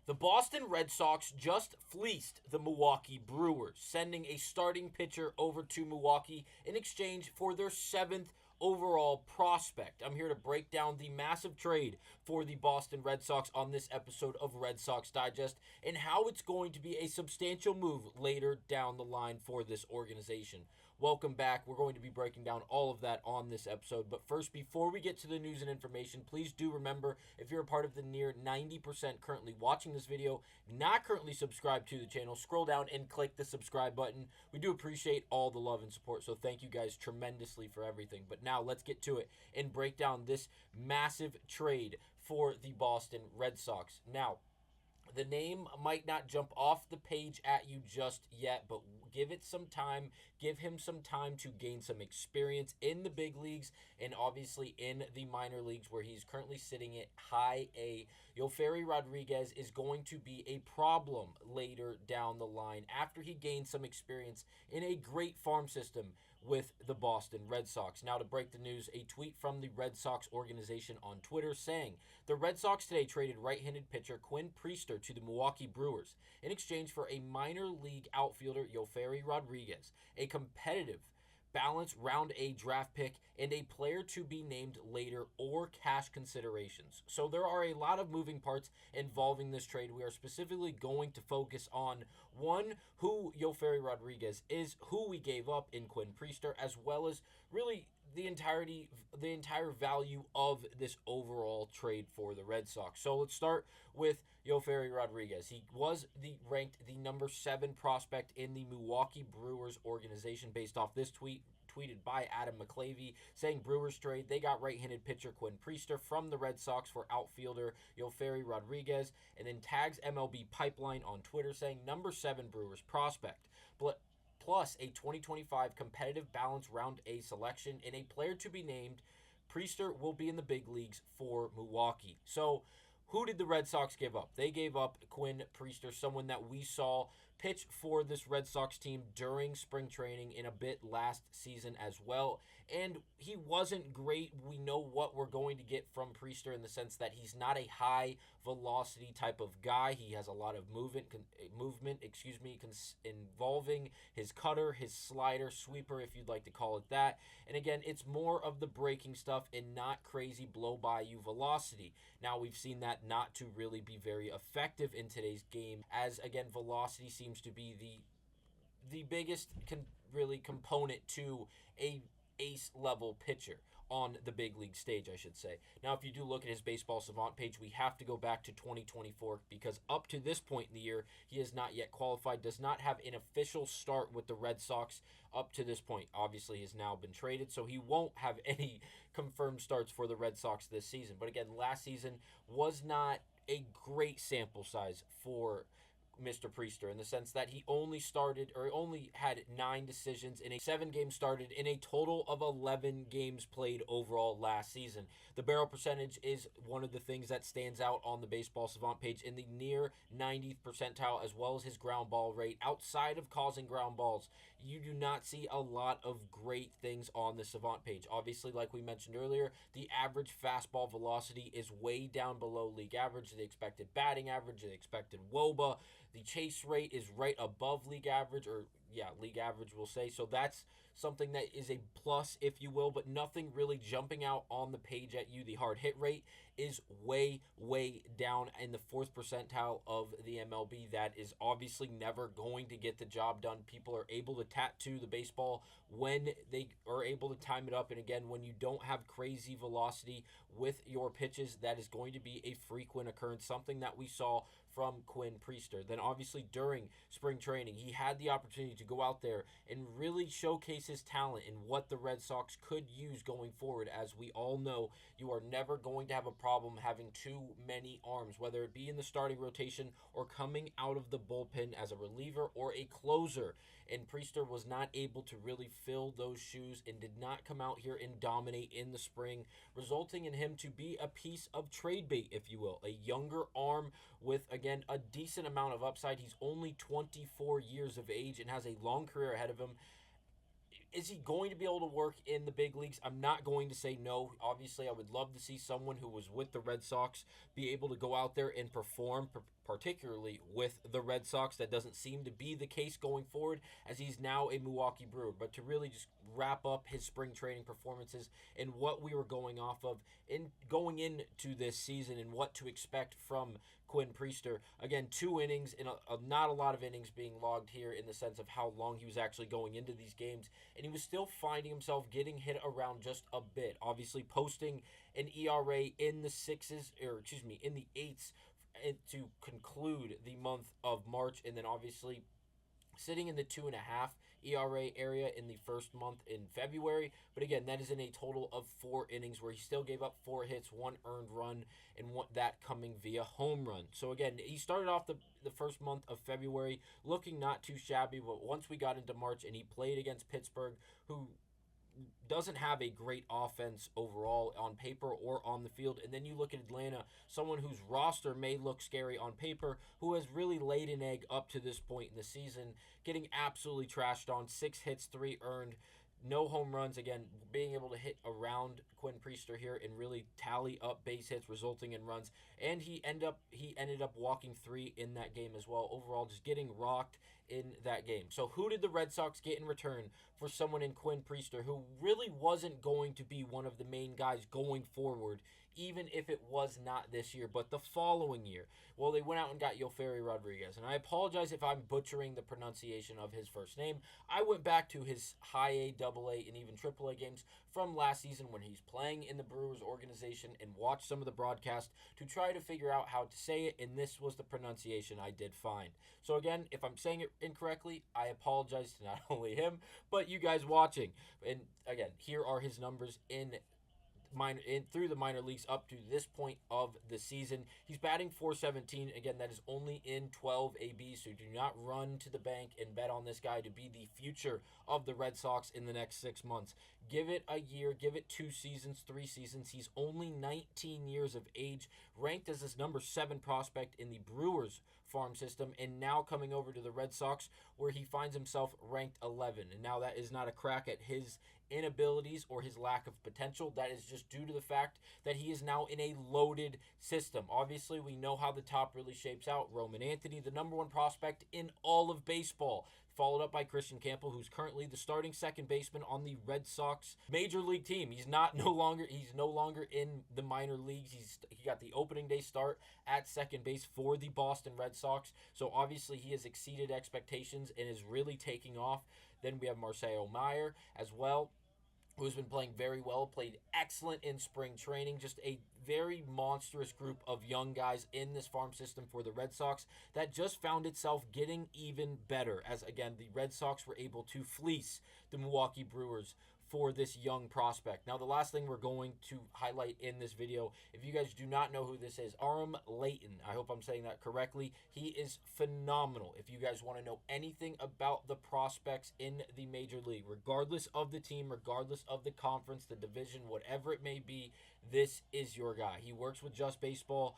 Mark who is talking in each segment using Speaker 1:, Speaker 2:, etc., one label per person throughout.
Speaker 1: The Boston Red Sox just fleeced the Milwaukee Brewers, sending a starting pitcher over to Milwaukee in exchange for their seventh overall prospect. I'm here to break down the massive trade for the Boston Red Sox on this episode of Red Sox Digest and how it's going to be a substantial move later down the line for this organization. Welcome back. We're going to be breaking down all of that on this episode. But first, before we get to the news and information, please do remember, if you're a part of the near 90% currently watching this video, not currently subscribed to the channel, scroll down and click the subscribe button. We do appreciate all the love and support, so thank you guys tremendously for everything. But now let's get to it and break down this massive trade for the Boston Red Sox. Now, the name might not jump off the page at you just yet, but give it some time. Give him some time to gain some experience in the big leagues and obviously in the minor leagues where he's currently sitting at high A. Yoferi Rodriguez is going to be a problem later down the line after he gains some experience in a great farm system with the Boston Red Sox. Now to break the news, a tweet from the Red Sox organization on Twitter saying, the Red Sox today traded right-handed pitcher Quinn Priester to the Milwaukee Brewers in exchange for a minor league outfielder Yoferi Rodriguez, a competitive balanced round A draft pick, and a player to be named later or cash considerations. So there are a lot of moving parts involving this trade. We are specifically going to focus on one, who Yoferi Rodriguez is, who we gave up in Quinn Priester, as well as really the entire value of this overall trade for the Red Sox. So let's start with Yoferi Rodriguez. He was ranked the number 7 prospect in the Milwaukee Brewers organization based off this tweeted by Adam McClavey, saying Brewers trade, they got right-handed pitcher Quinn Priester from the Red Sox for outfielder Yoferi Rodriguez, and then tags MLB Pipeline on Twitter saying number 7 Brewers prospect. Plus a 2025 competitive balance round A selection and a player to be named. Priester will be in the big leagues for Milwaukee. So who did the Red Sox give up? They gave up Quinn Priester, someone that we saw pitch for this Red Sox team during spring training in a bit last season as well. And he wasn't great. We know what we're going to get from Priester in the sense that he's not a high velocity type of guy. He has a lot of movement involving his cutter, his slider, sweeper, if you'd like to call it that. And again, it's more of the breaking stuff and not crazy blow by you velocity. Now, we've seen that not to really be very effective in today's game, as again, velocity seems to be the biggest component to a ace level pitcher on the big league stage, I should say. Now, if you do look at his baseball savant page, we have to go back to 2024 because up to this point in the year, he has not yet qualified, does not have an official start with the Red Sox up to this point. Obviously, he's now been traded, so he won't have any confirmed starts for the Red Sox this season. But again, last season was not a great sample size for Mr. Priester in the sense that he only had 9 decisions in a 7 games started in a total of 11 games played overall last season. The barrel percentage is one of the things that stands out on the baseball savant page in the near 90th percentile, as well as his ground ball rate. Outside of causing ground balls, you do not see a lot of great things on the savant page. Obviously, like we mentioned earlier, the average fastball velocity is way down below league average, the expected batting average, the expected WOBA. The chase rate is right above league average, league average we'll say. So that's something that is a plus, if you will, but nothing really jumping out on the page at you. The hard hit rate is way, way down in the 4th percentile of the MLB. That is obviously never going to get the job done. People are able to tattoo the baseball when they are able to time it up. And again, when you don't have crazy velocity with your pitches, that is going to be a frequent occurrence, something that we saw from Quinn Priester. Then obviously during spring training, he had the opportunity to go out there and really showcase his talent and what the Red Sox could use going forward. As we all know, you are never going to have a problem having too many arms, whether it be in the starting rotation or coming out of the bullpen as a reliever or a closer. And Priester was not able to really fill those shoes and did not come out here and dominate in the spring, resulting in him to be a piece of trade bait, if you will. A younger arm with, again, a decent amount of upside. He's only 24 years of age and has a long career ahead of him. Is he going to be able to work in the big leagues? I'm not going to say no. Obviously, I would love to see someone who was with the Red Sox be able to go out there and perform, particularly with the Red Sox. That doesn't seem to be the case going forward, as he's now a Milwaukee Brewer. But to really just wrap up his spring training performances and what we were going off of in going into this season and what to expect from Quinn Priester. Again, 2 innings, and not a lot of innings being logged here in the sense of how long he was actually going into these games. And he was still finding himself getting hit around just a bit. Obviously, posting an ERA in the 6s, or excuse me, in the 8s to conclude the month of March. And then obviously sitting in the 2.5 ERA area in the first month in February. But again, that is in a total of 4 innings where he still gave up 4 hits, 1 earned run, and that coming via home run. So again, he started off the first month of February looking not too shabby, but once we got into March and he played against Pittsburgh, who doesn't have a great offense overall on paper or on the field. And then you look at Atlanta, someone whose roster may look scary on paper, who has really laid an egg up to this point in the season, getting absolutely trashed on. 6 hits, 3 earned, no home runs. Again, being able to hit around Quinn Priester here and really tally up base hits, resulting in runs. And he ended up walking 3 in that game as well. Overall, just getting rocked in that game. So who did the Red Sox get in return for someone in Quinn Priester who really wasn't going to be one of the main guys going forward, even if it was not this year, but the following year? Well, they went out and got Yoferi Rodriguez, and I apologize if I'm butchering the pronunciation of his first name. I went back to his high A, double A, and even triple A games from last season when he's playing in the Brewers organization and watched some of the broadcast to try to figure out how to say it, and this was the pronunciation I did find. So again, if I'm saying it incorrectly, I apologize to not only him, but you guys watching. And again, here are his numbers through the minor leagues up to this point of the season. He's batting .417. Again, that is only in 12 ABs, so do not run to the bank and bet on this guy to be the future of the Red Sox in the next 6 months. Give it a year, give it 2 seasons, 3 seasons. He's only 19 years of age, ranked as this number 7 prospect in the Brewers farm system, and now coming over to the Red Sox where he finds himself ranked 11. And now that is not a crack at his inabilities or his lack of potential. That is just due to the fact that he is now in a loaded system. Obviously, we know how the top really shapes out. Roman Anthony, the number 1 prospect in all of baseball, followed up by Christian Campbell, who's currently the starting second baseman on the Red Sox major league team. He's no longer in the minor leagues. He got the opening day start at second base for the Boston Red Sox. So obviously he has exceeded expectations and is really taking off. Then we have Marcelo Meyer as well, who's been playing very well, played excellent in spring training. Just a very monstrous group of young guys in this farm system for the Red Sox that just found itself getting even better as, again, the Red Sox were able to fleece the Milwaukee Brewers for this young prospect. Now, the last thing we're going to highlight in this video, if you guys do not know who this is, Aram Layton. I hope I'm saying that correctly. He is phenomenal. If you guys want to know anything about the prospects in the Major League, regardless of the team, regardless of the conference, the division, whatever it may be, this is your guy. He works with Just Baseball.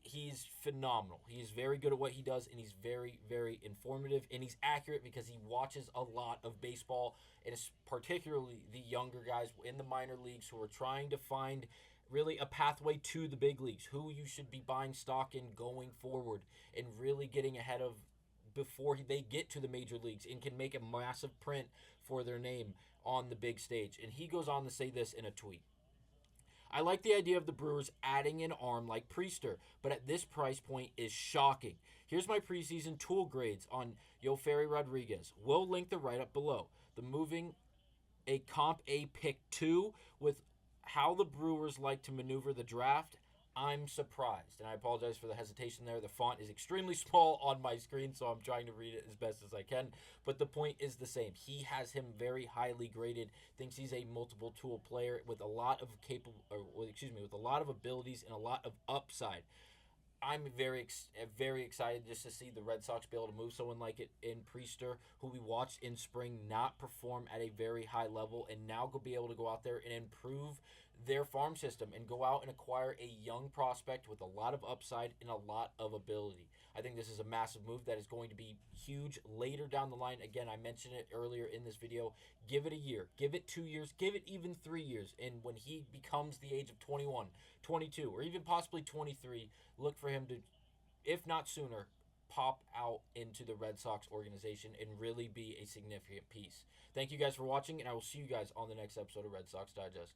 Speaker 1: He's phenomenal. He is very good at what he does, and he's very, very informative, and he's accurate because he watches a lot of baseball, and it's particularly the younger guys in the minor leagues who are trying to find really a pathway to the big leagues, who you should be buying stock in going forward and really getting ahead of before they get to the major leagues and can make a massive print for their name on the big stage. And he goes on to say this in a tweet. I like the idea of the Brewers adding an arm like Priester, but at this price point is shocking. Here's my preseason tool grades on Yoferi Rodriguez. We'll link the write-up below. The moving a Comp A pick 2 with how the Brewers like to maneuver the draft, I'm surprised. And I apologize for the hesitation there. The font is extremely small on my screen, so I'm trying to read it as best as I can. But the point is the same. He has him very highly graded, thinks he's a multiple tool player with a lot of with a lot of abilities and a lot of upside. I'm very excited just to see the Red Sox be able to move someone like it in Priester, who we watched in spring not perform at a very high level, and now be able to go out there and improve their farm system and go out and acquire a young prospect with a lot of upside and a lot of ability. I think this is a massive move that is going to be huge later down the line. Again, I mentioned it earlier in this video. Give it a year, give it 2 years, give it even 3 years. And when he becomes the age of 21, 22, or even possibly 23, look for him to, if not sooner, pop out into the Red Sox organization and really be a significant piece. Thank you guys for watching, and I will see you guys on the next episode of Red Sox Digest.